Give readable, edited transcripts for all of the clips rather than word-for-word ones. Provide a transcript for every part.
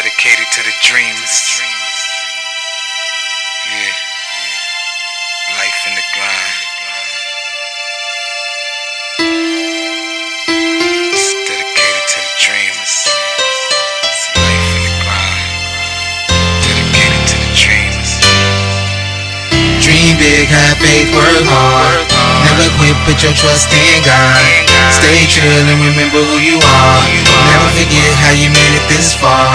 dedicated to the dreamers. Yeah, life in the grind. It's dedicated to the dreamers. It's life in the grind. Dedicated to the dreamers. Dream big, have faith, work hard. Never quit, put your trust in God. Stay true and remember who you are. Never forget how you made it this far.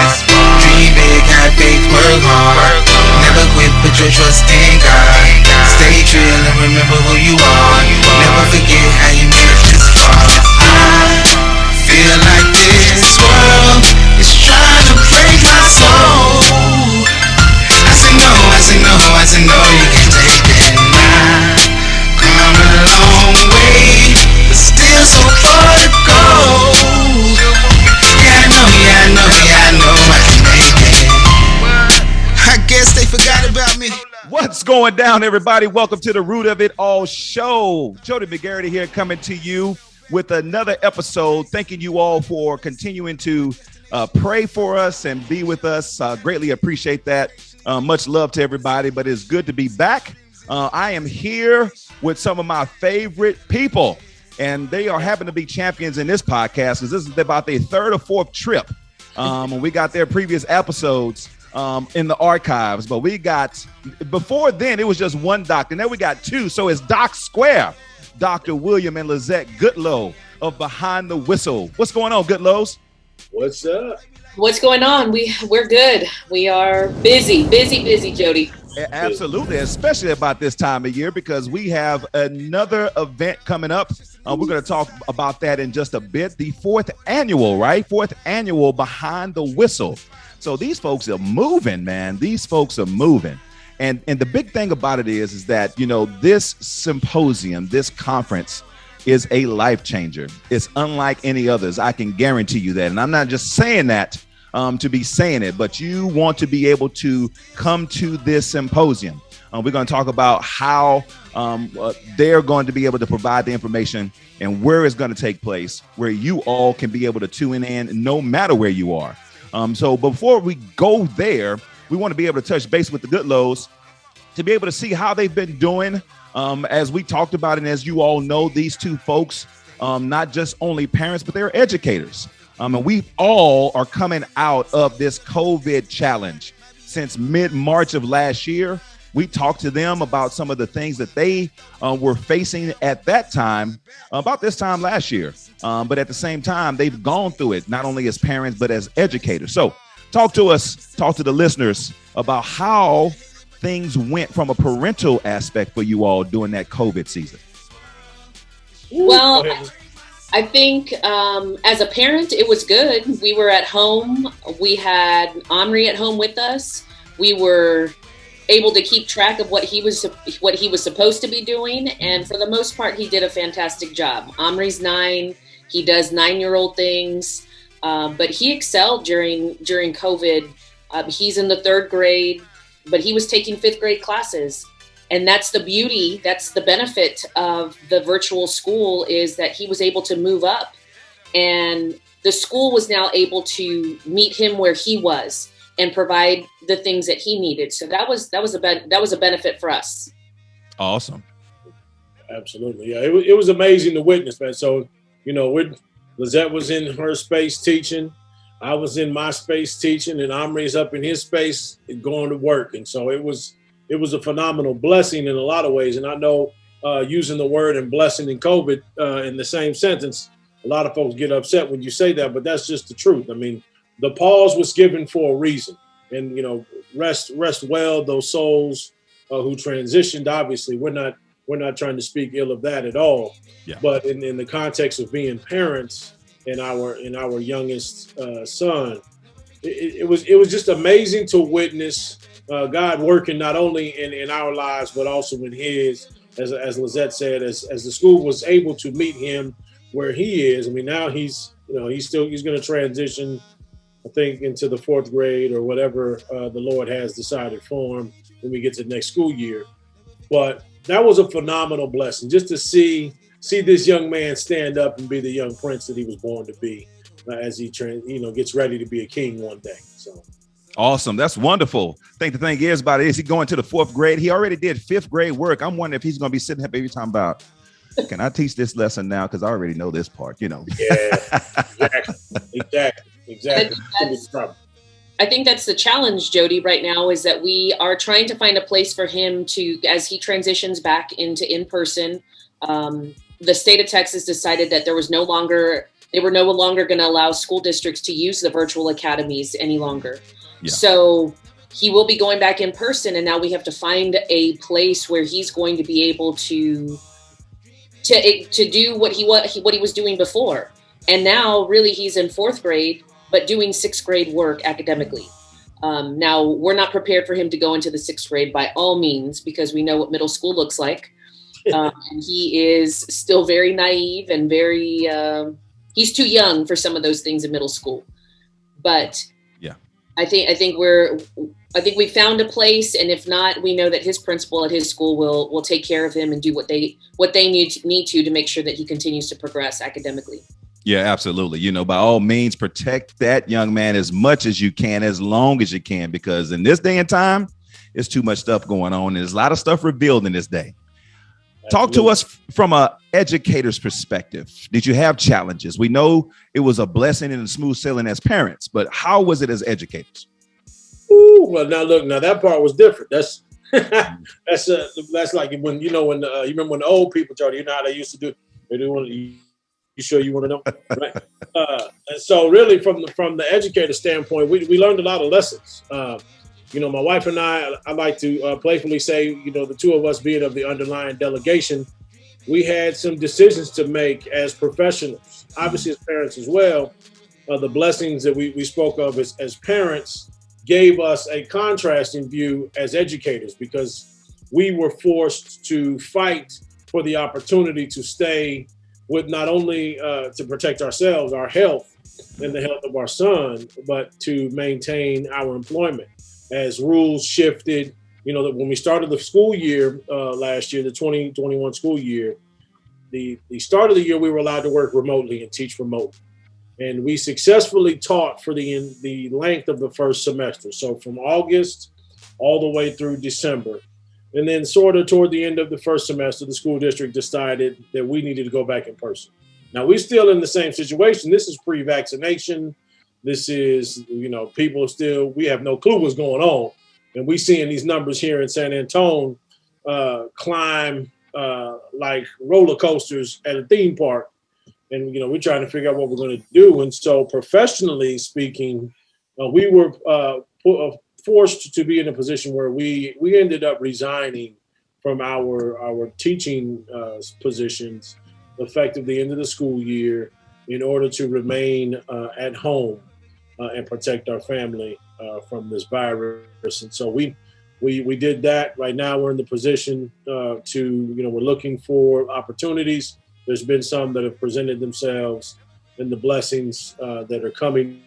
Dream big, have faith, work hard. Never quit, put your trust in God. Stay true and remember who you are. Never forget how you made it this far. I feel like this world is trying to break my soul. I say no, I say no, I say no, you can't take it now. Come a long way, but still so far to go. Yeah, I know I can make it. I guess they forgot about me. What's going down, everybody? Welcome to the Root of It All show. Jody McGarity here, coming to you with another episode. Thanking you all for continuing to pray for us and be with us. Greatly appreciate that. Much love to everybody, but it's good to be back. I am here with some of my favorite people, and they are happen to be champions in this podcast because this is about their third or fourth trip. We got their previous episodes in the archives, but we got, before then, it was just one doctor. Now we got two, so it's Doc Square, Dr. William and Lizette Goodloe of Behind the Whistle. What's going on, Goodloes? What's up? What's going on? We're good. We are busy, Jody. Absolutely, especially about this time of year because we have another event coming up. We're going to talk about that in just a bit. The fourth annual Behind the Whistle. So these folks are moving, man. These folks are moving. And the big thing about it is that, you know, this symposium, this conference is a life changer. It's unlike any others. I can guarantee you that. And I'm not just saying that to be saying it, but you want to be able to come to this symposium. We're going to talk about how they're going to be able to provide the information and where it's going to take place, where you all can be able to tune in no matter where you are. So before we go there, we want to be able to touch base with the Goodloes to be able to see how they've been doing. As we talked about, and as you all know, these two folks, not just only parents, but they're educators. And we all are coming out of this COVID challenge. Since mid-March of last year, we talked to them about some of the things that they were facing at that time, about this time last year. But at the same time, they've gone through it, not only as parents, but as educators. So talk to the listeners about how things went from a parental aspect for you all during that COVID season. Well, I think as a parent, it was good. We were at home. We had Omri at home with us. We were able to keep track of what he was supposed to be doing. And for the most part, he did a fantastic job. Omri's 9. He does 9-year-old things, but he excelled during COVID. He's in the 3rd grade, but he was taking 5th grade classes. And that's the beauty, that's the benefit of the virtual school, is that he was able to move up, and the school was now able to meet him where he was and provide the things that he needed. So that was a benefit for us. Awesome. Absolutely. Yeah, it was amazing to witness, man. So, you know, Lizette was in her space teaching. I was in my space teaching, and Omri's up in his space going to work. And so it was a phenomenal blessing in a lot of ways. And I know using the word and blessing in COVID in the same sentence, a lot of folks get upset when you say that, but that's just the truth. I mean, the pause was given for a reason. And, you know, rest well, those souls who transitioned. Obviously, we're not trying to speak ill of that at all. Yeah. But in the context of being parents and our youngest son, it was just amazing to witness God working not only in our lives, but also in his, as Lizette said, as the school was able to meet him where he is. I mean, now he's going to transition, I think, into the 4th grade or whatever the Lord has decided for him when we get to the next school year. But that was a phenomenal blessing just to see this young man stand up and be the young prince that he was born to be as he gets ready to be a king one day. So Awesome. That's wonderful. I think the thing is about it is he going to the 4th grade. He already did 5th grade work. I'm wondering if he's going to be sitting up every time about, can I teach this lesson now? Because I already know this part, you know. Yeah, exactly. I think that's the challenge, Jody, right now, is that we are trying to find a place for him to, as he transitions back into in-person. The state of Texas decided that they were no longer going to allow school districts to use the virtual academies any longer. Yeah. So he will be going back in person, and now we have to find a place where he's going to be able to do what he was doing before. And now really he's in 4th grade, but doing 6th grade work academically. Now we're not prepared for him to go into the 6th grade by all means, because we know what middle school looks like. And he is still very naive and very, he's too young for some of those things in middle school. But yeah, I think we found a place, and if not, we know that his principal at his school will take care of him and do what they need to make sure that he continues to progress academically. Yeah, absolutely. You know, by all means, protect that young man as much as you can, as long as you can, because in this day and time, there's too much stuff going on. And there's a lot of stuff revealed in this day. Talk to us from an educator's perspective. Did you have challenges? We know it was a blessing and a smooth sailing as parents, but how was it as educators? Ooh, well, now look, that part was different. That's that's like when you remember when the old people, Jody, you know how they used to do. They do want to. You sure you want to know? Right. And so really from the educator standpoint, we learned a lot of lessons. My wife and I like to playfully say, the two of us being of the underlying delegation, we had some decisions to make as professionals, obviously as parents as well. The blessings that we spoke of as parents gave us a contrasting view as educators, because we were forced to fight for the opportunity to stay with not only to protect ourselves, our health, and the health of our son, but to maintain our employment. As rules shifted, when we started the school year last year, the 2021 school year, the start of the year, we were allowed to work remotely and teach remotely. And we successfully taught for the length of the first semester. So from August all the way through December. And then sort of toward the end of the first semester, the school district decided that we needed to go back in person. Now, we're still in the same situation. This is pre-vaccination. This is, people still, we have no clue what's going on. And we seeing these numbers here in San Antonio climb like roller coasters at a theme park. And, we're trying to figure out what we're going to do. And so professionally speaking, we were forced to be in a position where we ended up resigning from our teaching positions effective the end of the school year in order to remain at home and protect our family from this virus. And so we did that. Right now we're in the position we're looking for opportunities. There's been some that have presented themselves, and the blessings that are coming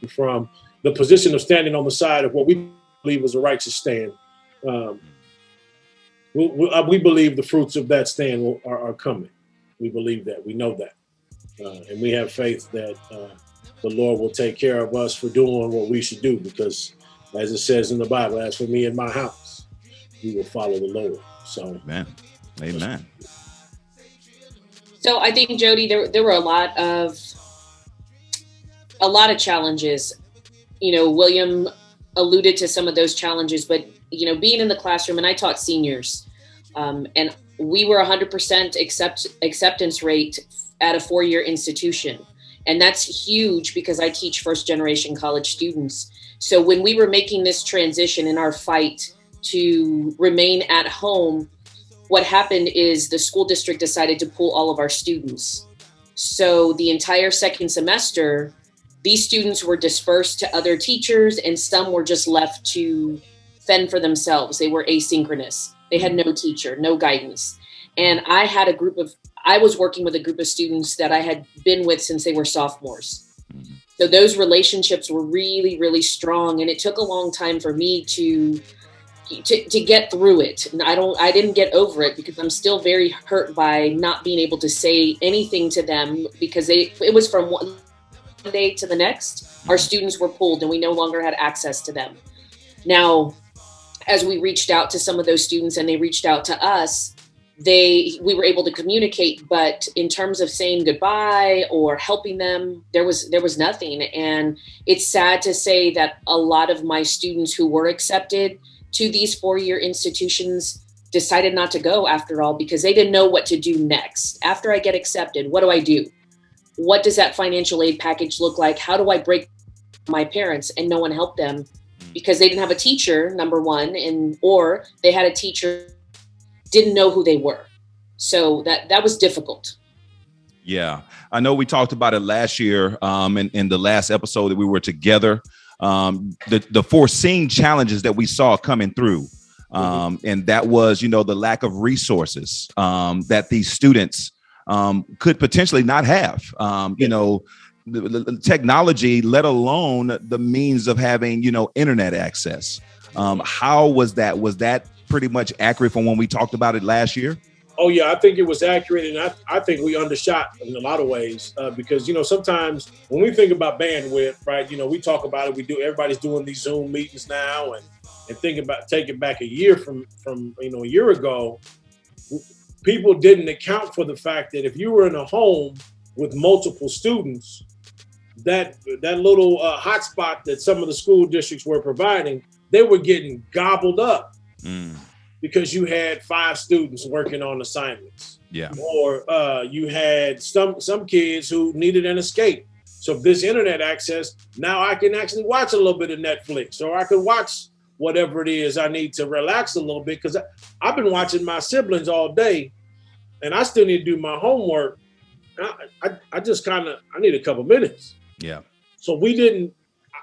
from the position of standing on the side of what we believe was a righteous stand. We believe the fruits of that stand are coming. We believe that. We know that. And we have faith that the Lord will take care of us for doing what we should do, because as it says in the Bible, as for me and my house, we will follow the Lord. So, Amen. So I think, Jody, there were a lot of challenges. William alluded to some of those challenges, but being in the classroom, and I taught seniors, and we were 100% acceptance rate at a 4-year institution. And that's huge because I teach first generation college students. So when we were making this transition in our fight to remain at home, what happened is the school district decided to pull all of our students. So the entire second semester, these students were dispersed to other teachers, and some were just left to fend for themselves. They were asynchronous. They had no teacher, no guidance. And I was working with a group of students that I had been with since they were sophomores. So those relationships were really, really strong. And it took a long time for me to get through it. And I didn't get over it, because I'm still very hurt by not being able to say anything to them, because it was from day to the next, our students were pulled and we no longer had access to them. Now, as we reached out to some of those students and they reached out to us, we were able to communicate, but in terms of saying goodbye or helping them, there was nothing. And it's sad to say that a lot of my students who were accepted to these 4-year institutions decided not to go after all, because they didn't know what to do next. After I get accepted, what do I do? What does that financial aid package look like? How do I break my parents? And no one helped them because they didn't have a teacher, number one, or they had a teacher, didn't know who they were. So that was difficult. Yeah, I know we talked about it last year in the last episode that we were together, the foreseen challenges that we saw coming through. And that was, the lack of resources that these students could potentially not have, the technology, let alone the means of having, internet access. How was that? Was that pretty much accurate from when we talked about it last year? Oh, yeah, I think it was accurate. And I think we undershot in a lot of ways because, sometimes when we think about bandwidth, right, we talk about it. Everybody's doing these Zoom meetings now and think about take it back a year from a year ago. People didn't account for the fact that if you were in a home with multiple students, that little hotspot that some of the school districts were providing, they were getting gobbled up because you had 5 students working on assignments. Yeah. Or you had some kids who needed an escape. So this internet access, now I can actually watch a little bit of Netflix, or I can watch whatever it is I need to relax a little bit, because I've been watching my siblings all day and I still need to do my homework. I just I need a couple minutes. Yeah. So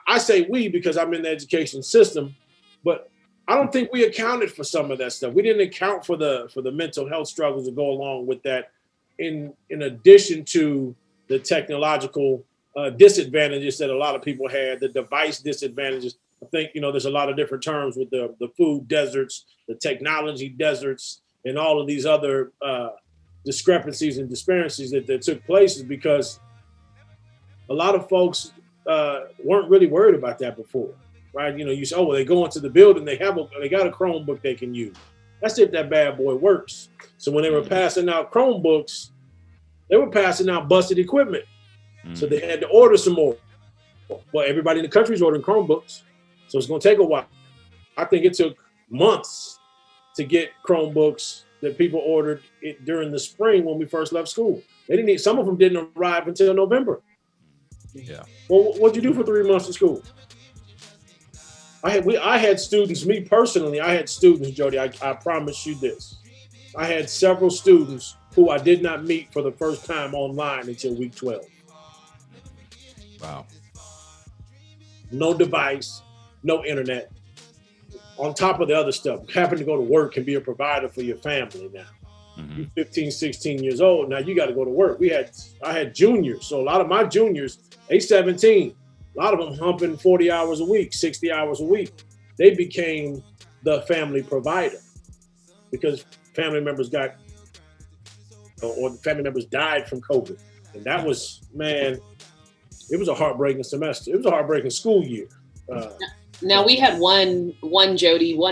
I say we because I'm in the education system, but I don't think we accounted for some of that stuff. We didn't account for the mental health struggles that go along with that, in addition to the technological disadvantages that a lot of people had, the device disadvantages. I think, there's a lot of different terms with the food deserts, the technology deserts, and all of these other discrepancies and disparities that took place, is because a lot of folks weren't really worried about that before, right? You say, they go into the building, they got a Chromebook they can use. That's if that bad boy works. So when they were passing out Chromebooks, they were passing out busted equipment. So they had to order some more. Well, everybody in the country is ordering Chromebooks. So it's going to take a while. I think it took months to get Chromebooks that people ordered during the spring when we first left school. Some of them didn't arrive until November. Yeah. Well, what'd you do for 3 months of school? I had students, me personally, Jody, I promise you this. I had several students who I did not meet for the first time online until week 12. Wow. No device, no internet. On top of the other stuff, having to go to work and be a provider for your family now. Mm-hmm. You're 15, 16 years old. Now you got to go to work. I had juniors. So a lot of my juniors, they 17. A lot of them humping 40 hours a week, 60 hours a week. They became the family provider because family members or the family members died from COVID. And that was, man, it was a heartbreaking semester. It was a heartbreaking school year. Now we had one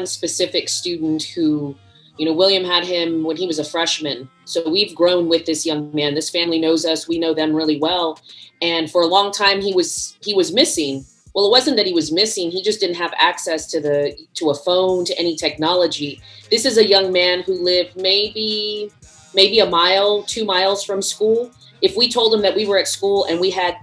specific student who, William had him when he was a freshman. So we've grown with this young man. This family knows us. We know them really well. And for a long time, he was missing. Well, it wasn't that he was missing. He just didn't have access to a phone, to any technology. This is a young man who lived maybe a mile, 2 miles from school. If we told him that we were at school and we had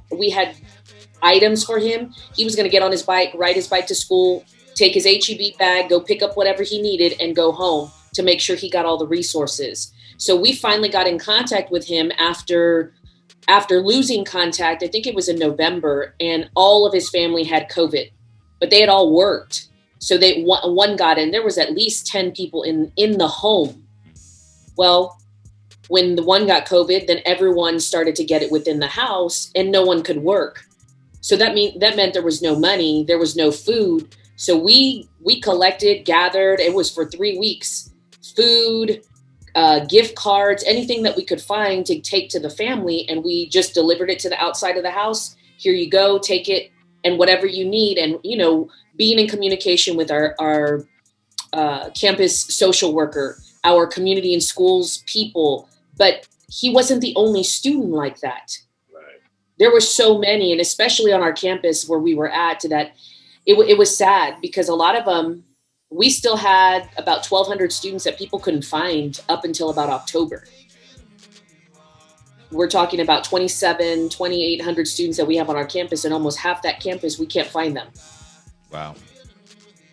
items for him, he was going to get on his bike, ride his bike to school, take his HEB bag, go pick up whatever he needed and go home to make sure he got all the resources. So we finally got in contact with him after losing contact. I think it was in November, and all of his family had COVID, but they had all worked. So one got in. There was at least 10 people in the home. Well, when the one got COVID, then everyone started to get it within the house and no one could work. So that meant there was no money, there was no food. So we collected, gathered, it was for 3 weeks, food, gift cards, anything that we could find to take to the family. And we just delivered it to the outside of the house. here you go, take it, and whatever you need. And, you know, being in communication with our campus social worker, our community and schools people, but he wasn't the only student like that. Right. There were so many, and especially on our campus where we were at, that it was sad because a lot of them, we still had about 1,200 students that people couldn't find up until about October. We're talking about 2,800 students that we have on our campus, and almost half that campus, we can't find them. Wow.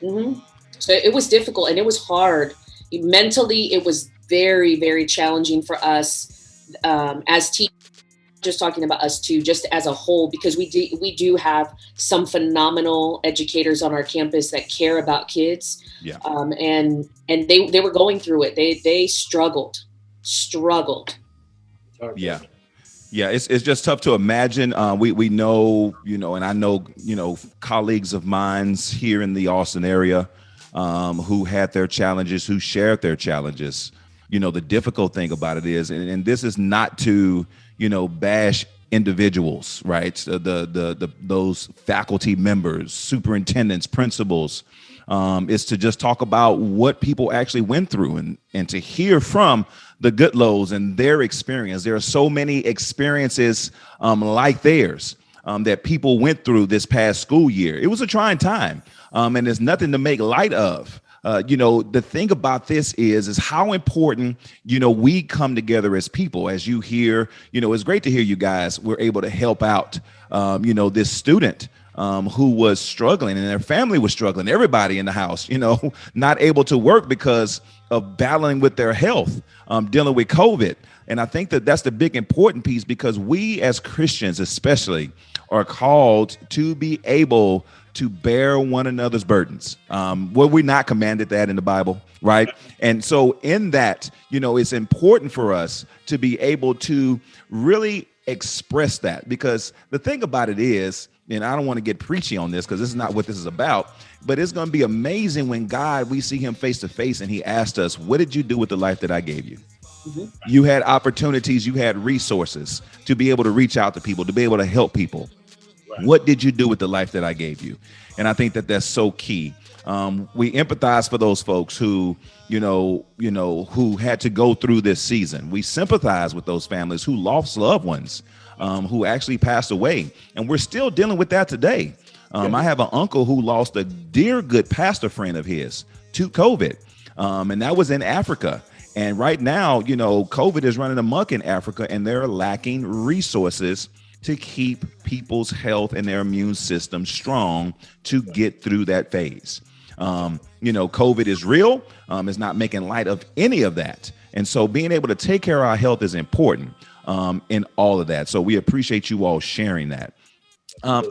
Mm-hmm. So it was difficult and it was hard. Mentally, it was very, very challenging for us as teachers, just talking about us too, just as a whole, because we do have some phenomenal educators on our campus that care about kids. Yeah. And they were going through it. They struggled. Yeah. Yeah, it's just tough to imagine. We know, you know, and I know, you know, colleagues of mine here in the Austin area who had their challenges, who shared their challenges. You know, the difficult thing about it is, and this is not to, you know, bash individuals, right? Those faculty members, superintendents, principals. Is to just talk about what people actually went through and to hear from the Goodloes and their experience. There are so many experiences like theirs that people went through this past school year. It was a trying time, and there's nothing to make light of. You know, the thing about this is how important, you know, we come together as people. As you hear, you know, it's great to hear you guys were able to help out, you know, this student who was struggling and their family was struggling. Everybody in the house, you know, not able to work because of battling with their health, dealing with COVID. And I think that that's the big important piece, because we as Christians especially are called to be able to bear one another's burdens. Well, we're not commanded that in the Bible, right? And so in that, you know, it's important for us to be able to really express that, because the thing about it is, and I don't want to get preachy on this because this is not what this is about, but it's going to be amazing when we see him face to face and he asked us, what did you do with the life that I gave you? Mm-hmm. You had opportunities, you had resources to be able to reach out to people, to be able to help people. Right. What did you do with the life that I gave you? And I think that that's so key. We empathize for those folks who, you know, who had to go through this season. We sympathize with those families who lost loved ones, who actually passed away. And we're still dealing with that today. I have an uncle who lost a dear good pastor friend of his to COVID. And that was in Africa. And right now, you know, COVID is running amok in Africa, and they're lacking resources to keep people's health and their immune system strong to get through that phase. You know, COVID is real. It's not making light of any of that. And so being able to take care of our health is important in all of that. So we appreciate you all sharing that.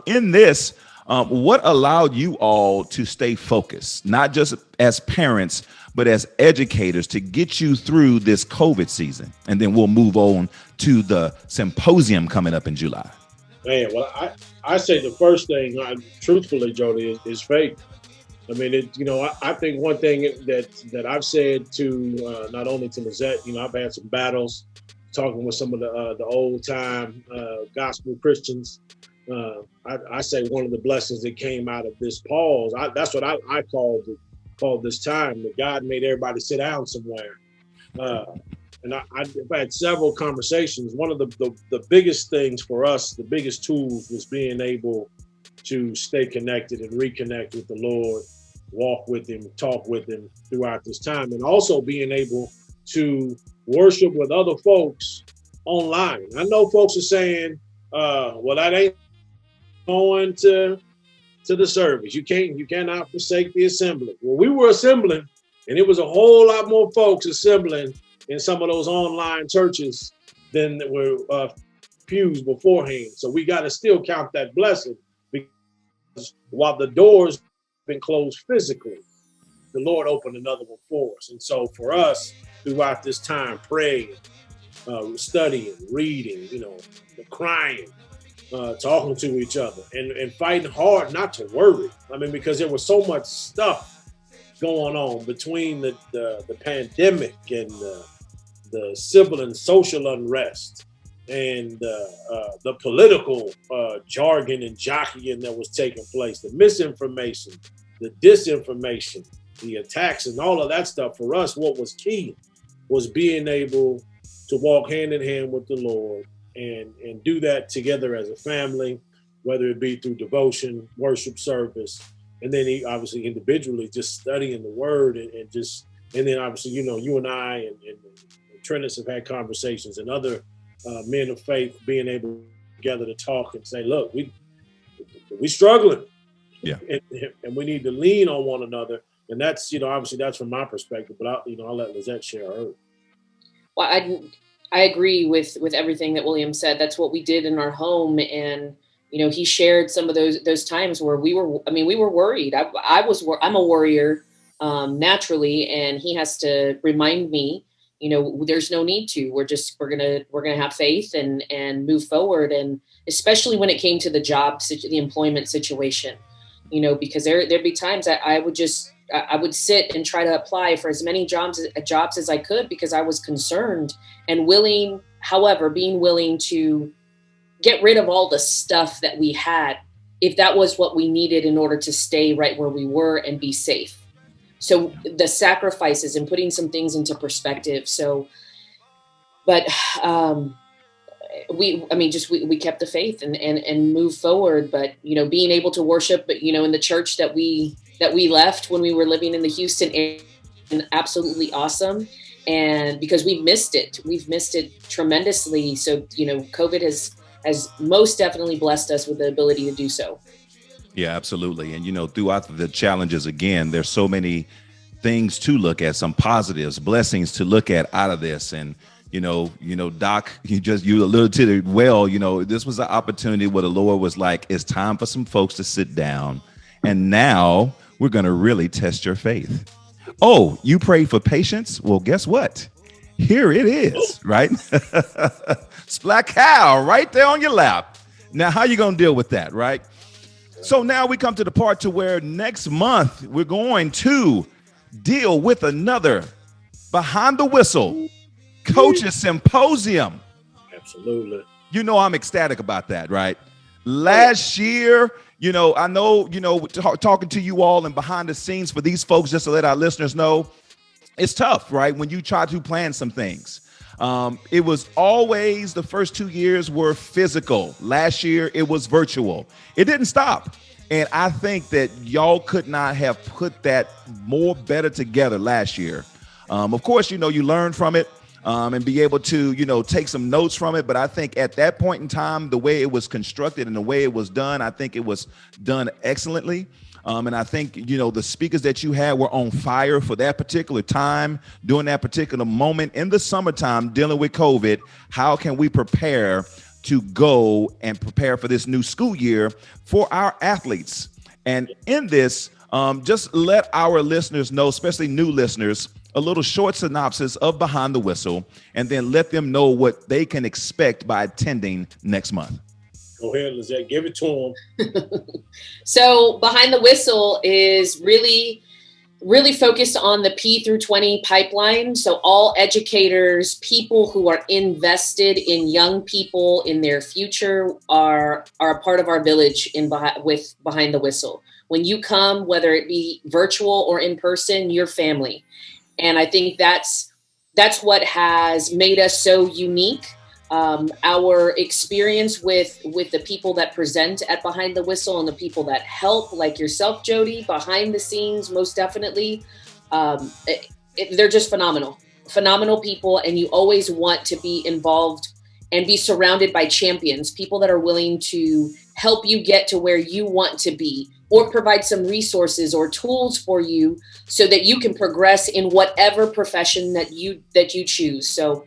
In this, what allowed you all to stay focused, not just as parents, but as educators, to get you through this COVID season? And then we'll move on to the symposium coming up in July. Man, well, I say the first thing, truthfully, Jody, is faith. I mean, I think one thing that I've said to not only to Lizette, you know, I've had some battles talking with some of the old time gospel Christians. I say one of the blessings that came out of this pause, that's what I called this time, that God made everybody sit down somewhere. And I've had several conversations. One of the biggest things for us, the biggest tools, was being able to stay connected and reconnect with the Lord, walk with him, talk with him throughout this time, and also being able to worship with other folks online. I know folks are saying, well, that ain't going to the service. You cannot forsake the assembly. Well, we were assembling, and it was a whole lot more folks assembling in some of those online churches than were pews beforehand. So we got to still count that blessing, because while the doors have been closed physically, the Lord opened another one for us. And so for us, throughout this time, praying, studying, reading, you know, crying, talking to each other, and fighting hard not to worry. I mean, because there was so much stuff going on between the pandemic and the civil and social unrest, and the political jargon and jockeying that was taking place, the misinformation, the disinformation, the attacks, and all of that stuff. For us, what was key was being able to walk hand in hand with the Lord and do that together as a family, whether it be through devotion, worship service, and then obviously individually just studying the Word and then obviously, you and I and Trennis have had conversations, and other men of faith being able together to talk and say, look, we struggling. Yeah. And we need to lean on one another. And that's, obviously that's from my perspective, but I'll let Lizette share her. Well, I agree with everything that William said. That's what we did in our home. And, he shared some of those times where we were worried. I'm a worrier naturally, and he has to remind me, there's no need to. We're gonna have faith and move forward. And especially when it came to the employment situation, because there'd be times that I would sit and try to apply for as many jobs as I could, because I was concerned and willing, however, being willing to get rid of all the stuff that we had, if that was what we needed in order to stay right where we were and be safe. So the sacrifices and putting some things into perspective. But we kept the faith and moved forward. But, being able to worship, but, in the church that we left when we were living in the Houston area, absolutely awesome. And because we've missed it tremendously. So, COVID has most definitely blessed us with the ability to do so. Yeah, absolutely. And, throughout the challenges, again, there's so many things to look at, some positives, blessings to look at out of this. And, Doc, you alluded to it well, this was an opportunity where the Lord was like, it's time for some folks to sit down. And now we're going to really test your faith. Oh, you prayed for patience? Well, guess what? Here it is, right? Splat cow right there on your lap. Now, how you going to deal with that, right? So now we come to the part to where next month we're going to deal with another Behind the Whistle Coaches Symposium. Absolutely. I'm ecstatic about that, right? Last year, I know, talking to you all and behind the scenes for these folks, just to let our listeners know, it's tough, right? When you try to plan some things. It was always, the first 2 years were physical. Last year, it was virtual. It didn't stop. And I think that y'all could not have put that better together last year. Of course, you learn from it and be able to, take some notes from it. But I think at that point in time, the way it was constructed and the way it was done, I think it was done excellently. And I think, the speakers that you had were on fire for that particular time, during that particular moment in the summertime, dealing with COVID. How can we prepare to go and prepare for this new school year for our athletes? And in this, just let our listeners know, especially new listeners, a little short synopsis of Behind the Whistle, and then let them know what they can expect by attending next month. Go ahead, Lizette. Give it to them. So Behind the Whistle is really, really focused on the P through 20 pipeline. So all educators, people who are invested in young people in their future are a part of our village with Behind the Whistle. When you come, whether it be virtual or in person, you're family. And I think that's what has made us so unique. Our experience with the people that present at Behind the Whistle and the people that help, like yourself, Jody, behind the scenes, most definitely, they're just phenomenal people. And you always want to be involved and be surrounded by champions, people that are willing to help you get to where you want to be, or provide some resources or tools for you so that you can progress in whatever profession that you choose. So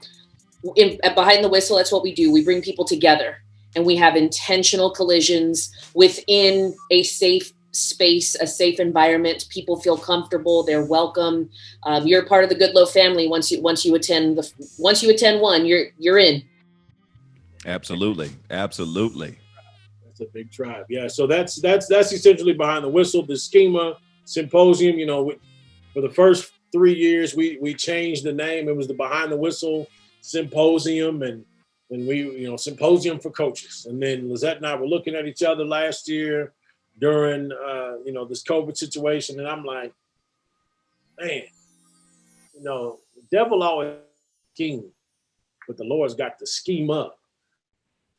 at Behind the Whistle, that's what we do. We bring people together and we have intentional collisions within a safe space, a safe environment. People feel comfortable. They're welcome. You're part of the Goodloe family. Once you attend one, you're in. Absolutely. That's a big tribe. Yeah. So that's essentially Behind the Whistle, the SCHAMA Symposium. For the first 3 years, we changed the name. It was the Behind the Whistle Symposium, and and we, symposium for coaches. And then Lizette and I were looking at each other last year during, this COVID situation. And I'm like, man, the devil always scheme, but the Lord's got to scheme up.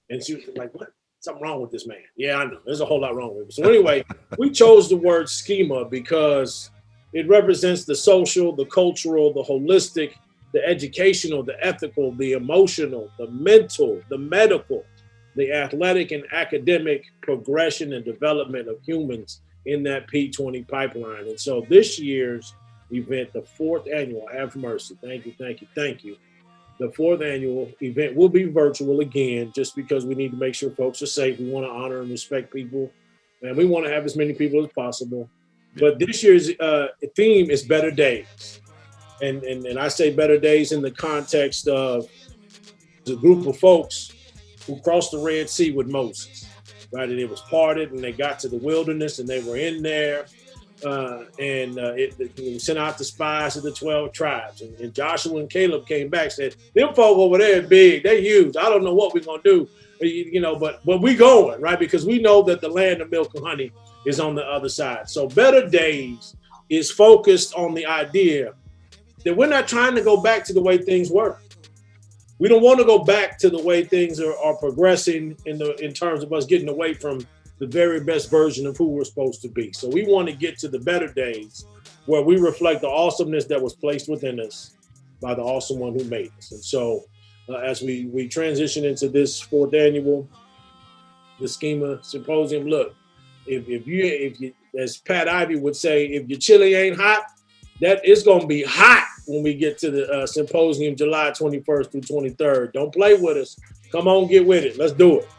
And she was like, what? Something wrong with this man. Yeah, I know. There's a whole lot wrong with him. So anyway, we chose the word schema because it represents the social, the cultural, the holistic, the educational, the ethical, the emotional, the mental, the medical, the athletic and academic progression and development of humans in that P20 pipeline. And so this year's event, the 4th annual, have mercy. Thank you. The 4th annual event will be virtual again, just because we need to make sure folks are safe. We want to honor and respect people, and we want to have as many people as possible. But this year's theme is Better Days. And I say better days in the context of the group of folks who crossed the Red Sea with Moses, right? And it was parted, and they got to the wilderness, and they were in there. It sent out the spies of the 12 tribes. And Joshua and Caleb came back and said, them folk over there are big, they're huge. I don't know what we're going to do, but we going, right? Because we know that the land of milk and honey is on the other side. So Better Days is focused on the idea that we're not trying to go back to the way things were. We don't want to go back to the way things are progressing in terms of us getting away from the very best version of who we're supposed to be. So we want to get to the better days where we reflect the awesomeness that was placed within us by the awesome one who made us. And so as we transition into this 4th annual, the SCHAMA Symposium, look, if you, as Pat Ivy would say, if your chili ain't hot, that it's going to be hot when we get to the symposium July 21st through 23rd. Don't play with us. Come on, get with it. Let's do it.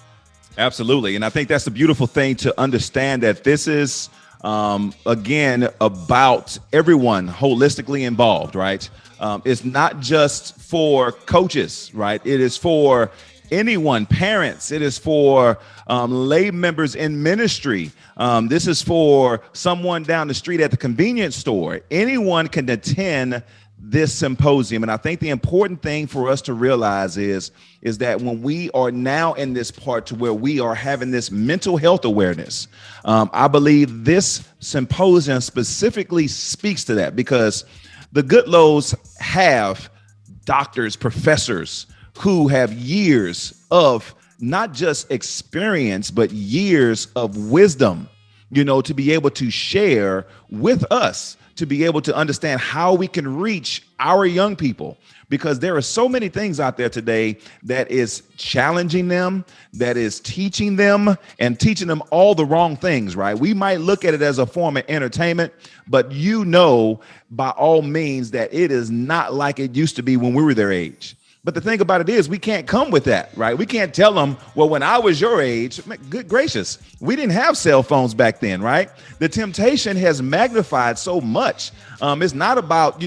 Absolutely. And I think that's the beautiful thing to understand, that this is, again, about everyone holistically involved, right? It's not just for coaches, right? It is for anyone, parents. It is for lay members in ministry. This is for someone down the street at the convenience store. Anyone can attend this symposium. And I think the important thing for us to realize is that when we are now in this part to where we are having this mental health awareness, I believe this symposium specifically speaks to that, because the Goodloes have doctors, professors who have years of not just experience, but years of wisdom, to be able to share with us, to be able to understand how we can reach our young people, because there are so many things out there today that is challenging them, that is teaching them and teaching them all the wrong things, right? We might look at it as a form of entertainment, but by all means that it is not like it used to be when we were their age. But the thing about it is, we can't come with that, right? We can't tell them, well, when I was your age, good gracious, we didn't have cell phones back then, right? The temptation has magnified so much. It's not about,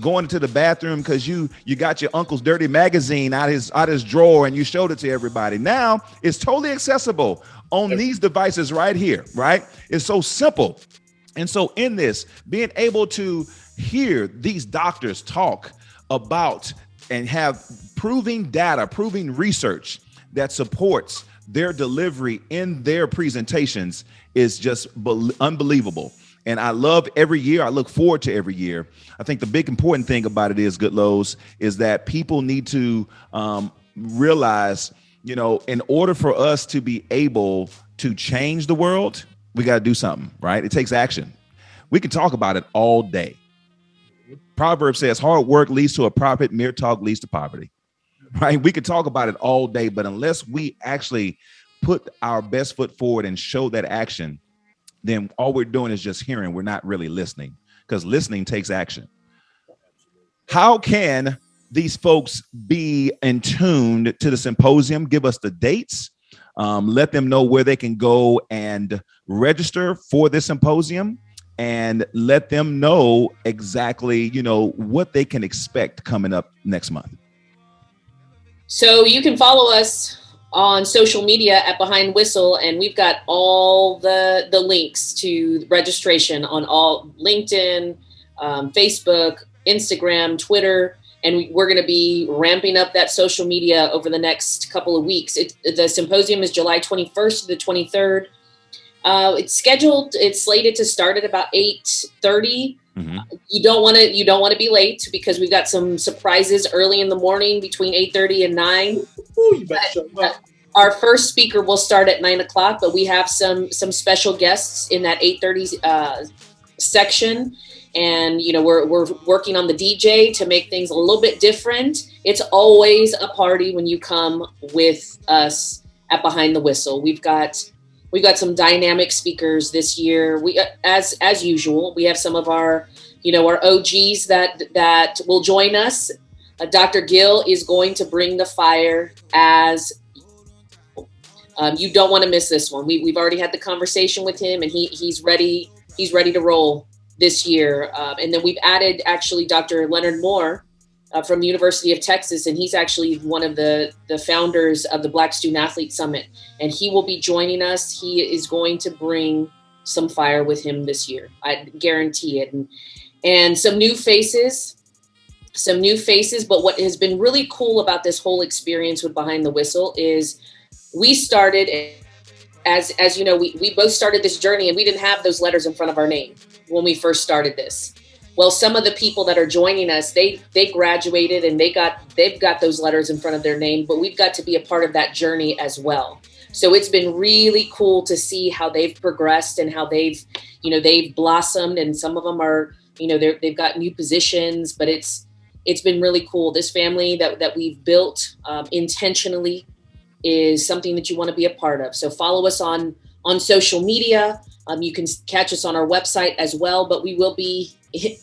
going to the bathroom because you got your uncle's dirty magazine out his drawer and you showed it to everybody. Now it's totally accessible on these devices right here, right? It's so simple. And so in this, being able to hear these doctors talk about and have proving research that supports their delivery in their presentations is just unbelievable. And I love every year. I look forward to every year. I think the big important thing about it is, Goodloes, is that people need to realize, in order for us to be able to change the world, we got to do something, right? It takes action. We can talk about it all day. Proverbs says hard work leads to a profit, mere talk leads to poverty, right? We could talk about it all day, but unless we actually put our best foot forward and show that action, then all we're doing is just hearing. We're not really listening, because listening takes action. How can these folks be in tune to the symposium? Give us the dates. Let them know where they can go and register for this symposium, and let them know exactly, what they can expect coming up next month. So you can follow us on social media at Behind Whistle, and we've got all the links to registration on all LinkedIn, Facebook, Instagram, Twitter, and we're going to be ramping up that social media over the next couple of weeks. The symposium is July 21st to the 23rd. It's slated to start at about 8:30. Mm-hmm. You don't want to be late because we've got some surprises early in the morning between 8:30 and 9. Ooh, you better show up. Our first speaker will start at 9 o'clock, but we have some special guests in that 8:30 section. And, we're working on the DJ to make things a little bit different. It's always a party when you come with us at Behind the Whistle. We've got some dynamic speakers this year. We, as usual, we have some of our OGs that will join us. Dr. Gill is going to bring the fire as you don't want to miss this one. We've already had the conversation with him, and he's ready. He's ready to roll this year. And then we've added actually Dr. Leonard Moore from the University of Texas, and he's actually one of the founders of the Black Student Athlete Summit, and he will be joining us. He is going to bring some fire with him this year. I guarantee it. And some new faces. But what has been really cool about this whole experience with Behind the Whistle is we started, as you know, we both started this journey, and we didn't have those letters in front of our name when we first started this. Well, some of the people that are joining us, they graduated and they've got those letters in front of their name, but we've got to be a part of that journey as well. So it's been really cool to see how they've progressed and how they've blossomed, and some of them are, they've got new positions, but it's been really cool. This family that we've built intentionally is something that you want to be a part of. So follow us on social media. You can catch us on our website as well, but we will be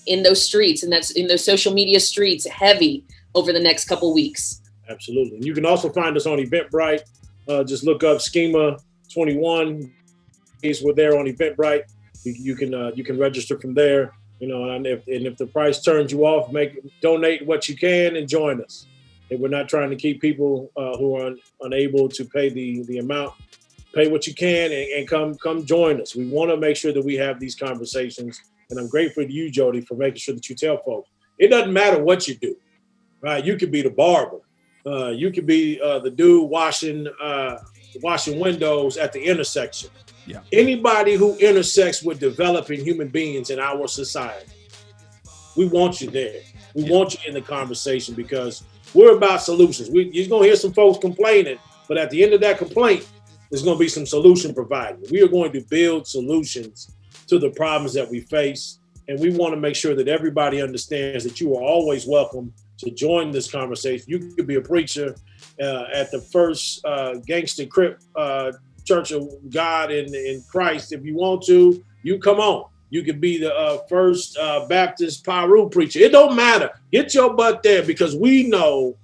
in those streets, and that's in those social media streets heavy over the next couple weeks. Absolutely. And you can also find us on Eventbrite. Just look up SCHAMA 21. We're there on Eventbrite. You can register from there. And if the price turns you off, donate what you can and join us. And we're not trying to keep people who are unable to pay the amount. Pay what you can and come join us. We want to make sure that we have these conversations. And I'm grateful to you, Jody, for making sure that you tell folks. It doesn't matter what you do, right? You could be the barber. You could be the dude washing windows at the intersection. Yeah. Anybody who intersects with developing human beings in our society, we want you there. We want you in the conversation because we're about solutions. You're going to hear some folks complaining, but at the end of that complaint, there's going to be some solution provided. We are going to build solutions to the problems that we face. And we want to make sure that everybody understands that you are always welcome to join this conversation. You could be a preacher at the First Gangster Crip Church of God in Christ. If you want to, you come on. You could be the First Baptist Pyru preacher. It don't matter. Get your butt there, because we know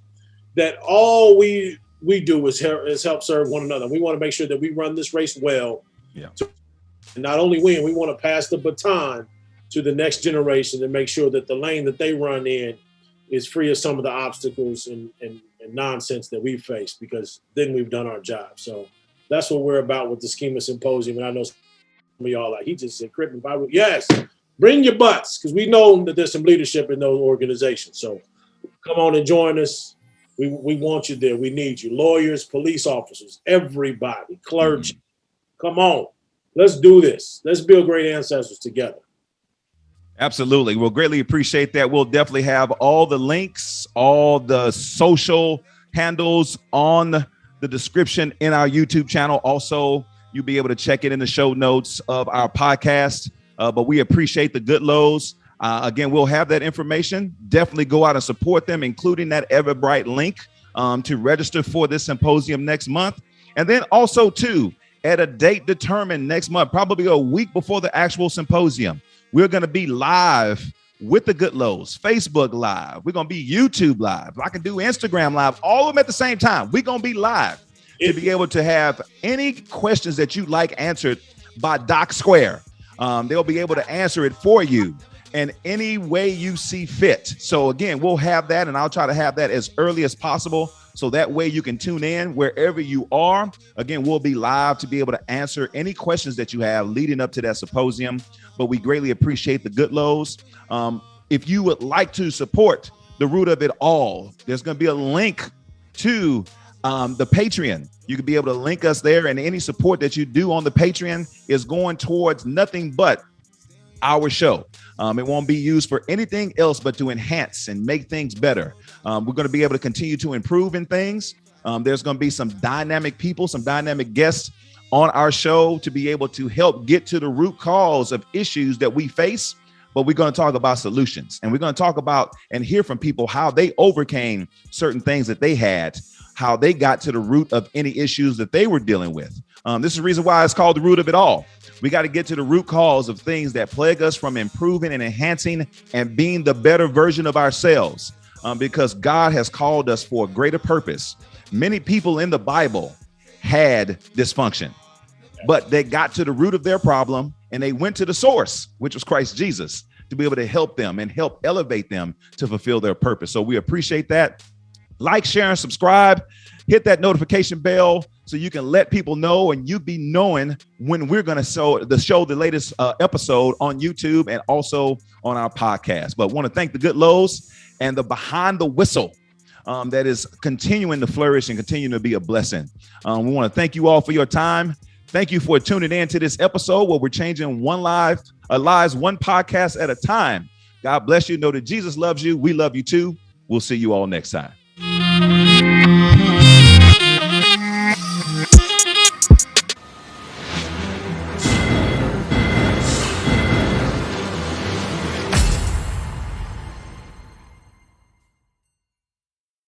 that all we do is help serve one another. We want to make sure that we run this race well. Yeah. And not only win, we want to pass the baton to the next generation and make sure that the lane that they run in is free of some of the obstacles and nonsense that we face, because then we've done our job. So that's what we're about with the SCHAMA Symposium. And I know some of y'all he just said, Crip and Bible. Yes, bring your butts, because we know that there's some leadership in those organizations. So come on and join us. We want you there. We need you. Lawyers, police officers, everybody, clergy. Come on. Let's do this. Let's build great ancestors together. Absolutely. We'll greatly appreciate that. We'll definitely have all the links, all the social handles on the description in our YouTube channel. Also, you'll be able to check it in the show notes of our podcast. But we appreciate the Goodloes. Again, we'll have that information. Definitely go out and support them, including that Everbright link to register for this symposium next month. And then also, too, at a date determined next month, probably a week before the actual symposium, we're going to be live with the Goodloes, Facebook Live. We're going to be YouTube Live. I can do Instagram Live, all of them at the same time. We're going to be live to be able to have any questions that you'd like answered by Doc Square. They'll be able to answer it for you in any way you see fit. So again, we'll have that, and I'll try to have that as early as possible, so that way you can tune in wherever you are. Again, we'll be live to be able to answer any questions that you have leading up to that symposium. But we greatly appreciate the Goodloes. If you would like to support the root of it all. There's going to be a link to the Patreon. You can be able to link us there, and any support that you do on the Patreon is going towards nothing but our show. It won't be used for anything else but to enhance and make things better. We're going to be able to continue to improve in things. There's going to be some dynamic people, some dynamic guests on our show to be able to help get to the root cause of issues that we face. But we're going to talk about solutions, and we're going to talk about and hear from people how they overcame certain things that they had, how they got to the root of any issues that they were dealing with. This is the reason why it's called the root of it all. We got to get to the root cause of things that plague us from improving and enhancing and being the better version of ourselves, because God has called us for a greater purpose. Many people in the Bible had dysfunction, but they got to the root of their problem and they went to the source, which was Christ Jesus, to be able to help them and help elevate them to fulfill their purpose. So we appreciate that. Like, share, and subscribe. Hit that notification bell so you can let people know, and you be knowing when we're going to show the latest episode on YouTube and also on our podcast. But want to thank the Goodloes and the Behind the Whistle that is continuing to flourish and continue to be a blessing. We want to thank you all for your time. Thank you for tuning in to this episode where we're changing lives one podcast at a time. God bless you. Know that Jesus loves you. We love you too. We'll see you all next time.